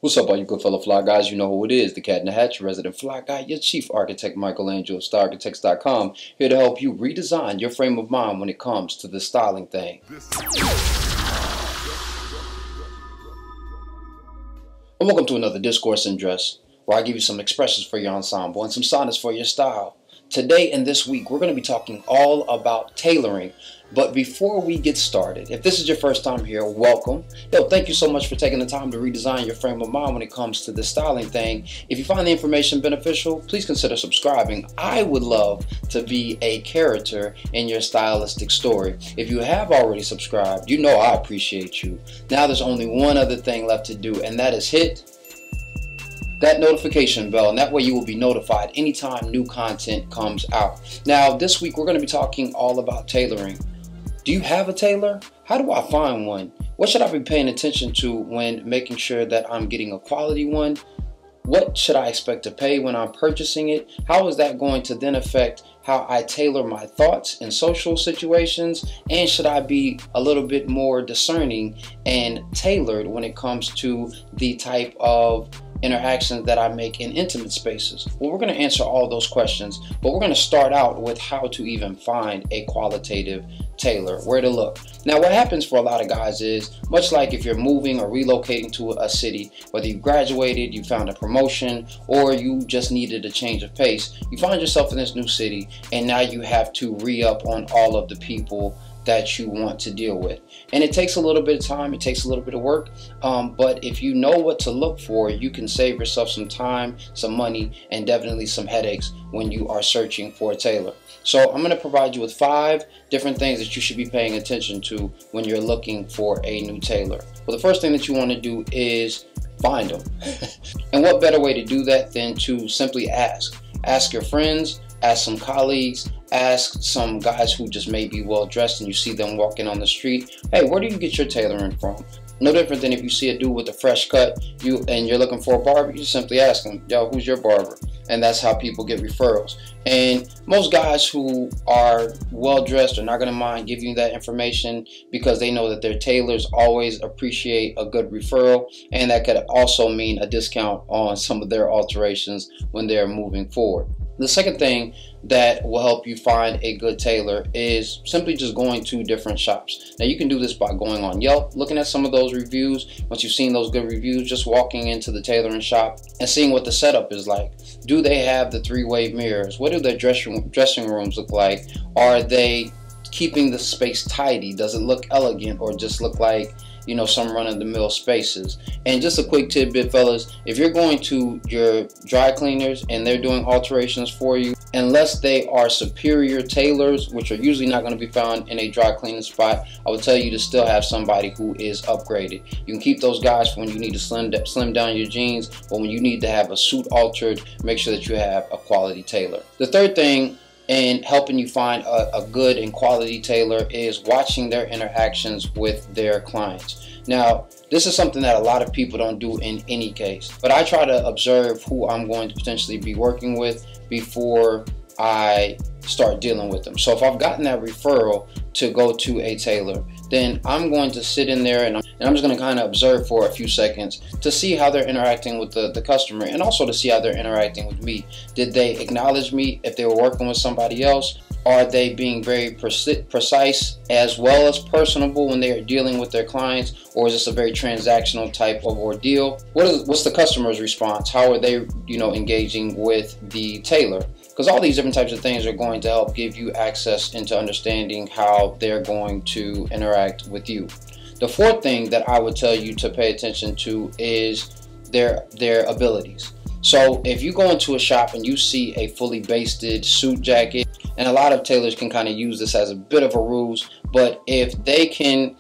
What's up, all you good fellow fly guys? You know who it is, the cat in the hat, your resident fly guy, your chief architect, Michelangelo of StyleArchitects.com, here to help you redesign your frame of mind when it comes to the styling thing. And welcome to another Discourse in Dress, where I give you some expressions for your ensemble and some sonnets for your style. Today and this week, we're going to be talking all about tailoring. But before we get started, if this is your first time here, welcome. Thank you so much for taking the time to redesign your frame of mind when it comes to the styling thing. If you find the information beneficial, please consider subscribing. I would love to be a character in your stylistic story. If you have already subscribed, you know I appreciate you. Now there's only one other thing left to do, and that is hit that notification bell, and that way you will be notified anytime new content comes out. Now this week we're going to be talking all about tailoring. Do you have a tailor? How do I find one? What should I be paying attention to when making sure that I'm getting a quality one? What should I expect to pay when I'm purchasing it? How is that going to then affect how I tailor my thoughts in social situations? And should I be a little bit more discerning and tailored when it comes to the type of interactions that I make in intimate spaces? Well, we're going to answer all those questions, but we're going to start out with how to even find a qualitative tailor, where to look. Now, what happens for a lot of guys is, much like if you're moving or relocating to a city, whether you graduated, you found a promotion, or you just needed a change of pace, you find yourself in this new city, and now you have to re-up on all of the people that you want to deal with. And it takes a little bit of time, it takes a little bit of work, but if you know what to look for, you can save yourself some time, some money, and definitely some headaches when you are searching for a tailor. So I'm going to provide you with 5 different things that you should be paying attention to when you're looking for a new tailor. Well, the first thing that you want to do is find them. And what better way to do that than to simply ask? Ask your friends, ask some colleagues, ask some guys who just may be well dressed and you see them walking on the street. Hey, where do you get your tailoring from? No different than if you see a dude with a fresh cut and you're looking for a barber, you simply ask him, yo, who's your barber? And that's how people get referrals. And most guys who are well dressed are not going to mind giving you that information because they know that their tailors always appreciate a good referral, and that could also mean a discount on some of their alterations when they're moving forward. The second thing that will help you find a good tailor is simply just going to different shops. Now you can do this by going on Yelp, looking at some of those reviews. Once you've seen those good reviews, just walking into the tailoring shop and seeing what the setup is like. Do they have the 3-way mirrors? What do their dressing rooms look like? Are they keeping the space tidy? Does it look elegant or just look like, you know, some run-of-the-mill spaces? And just a quick tidbit, fellas, if you're going to your dry cleaners and they're doing alterations for you, unless they are superior tailors, which are usually not going to be found in a dry cleaning spot, I would tell you to still have somebody who is upgraded. You can keep those guys for when you need to slim down your jeans, but when you need to have a suit altered, make sure that you have a quality tailor. The third thing in helping you find a good and quality tailor is watching their interactions with their clients. Now, this is something that a lot of people don't do in any case, but I try to observe who I'm going to potentially be working with before I start dealing with them. So if I've gotten that referral to go to a tailor, then I'm going to sit in there and I'm just going to kind of observe for a few seconds to see how they're interacting with the customer, and also to see how they're interacting with me. Did they acknowledge me if they were working with somebody else? Are they being very precise as well as personable when they are dealing with their clients, or is this a very transactional type of ordeal? What's the customer's response? How are they, engaging with the tailor? Because all these different types of things are going to help give you access into understanding how they're going to interact with you. The fourth thing that I would tell you to pay attention to is their abilities. So if you go into a shop and you see a fully basted suit jacket, and a lot of tailors can kind of use this as a bit of a ruse, but if they can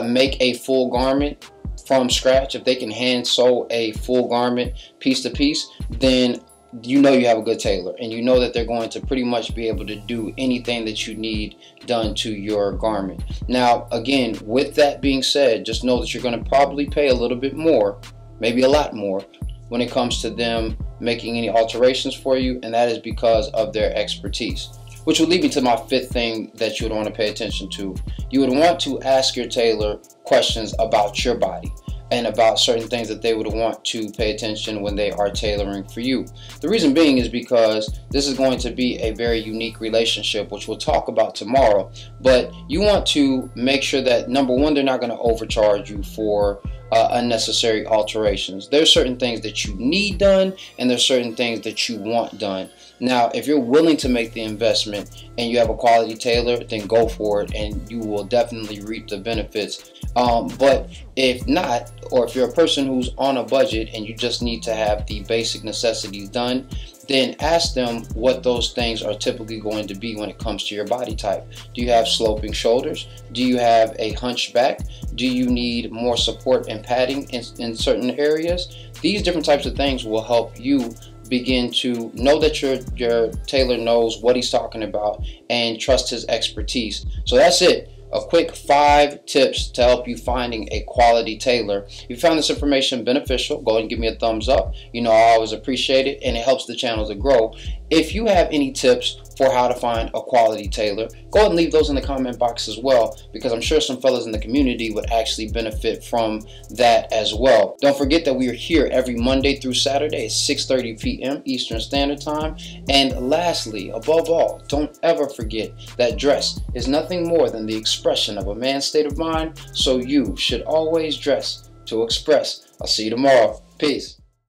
make a full garment from scratch, if they can hand sew a full garment piece to piece, then you know you have a good tailor, and you know that they're going to pretty much be able to do anything that you need done to your garment. Now, again, with that being said, just know that you're going to probably pay a little bit more, maybe a lot more, when it comes to them making any alterations for you, and that is because of their expertise. Which would lead me to my fifth thing that you would want to pay attention to. You would want to ask your tailor questions about your body. and about certain things that they would want to pay attention when they are tailoring for you. The reason being is because this is going to be a very unique relationship, which we'll talk about tomorrow. But you want to make sure that, number one, they're not going to overcharge you for unnecessary alterations. There's certain things that you need done, and there's certain things that you want done. Now, if you're willing to make the investment and you have a quality tailor, then go for it, and you will definitely reap the benefits. But if not, or if you're a person who's on a budget and you just need to have the basic necessities done, then ask them what those things are typically going to be when it comes to your body type. Do you have sloping shoulders? Do you have a hunchback? Do you need more support and padding in certain areas? These different types of things will help you begin to know that your tailor knows what he's talking about and trust his expertise. So that's it. A quick 5 tips to help you finding a quality tailor. If you found this information beneficial, go ahead and give me a thumbs up. You know I always appreciate it, and it helps the channel to grow. If you have any tips for how to find a quality tailor, go ahead and leave those in the comment box as well, because I'm sure some fellas in the community would actually benefit from that as well. Don't forget that we are here every Monday through Saturday at 6:30 p.m. Eastern Standard Time. And lastly, above all, don't ever forget that dress is nothing more than the expression of a man's state of mind, so you should always dress to express. I'll see you tomorrow. Peace.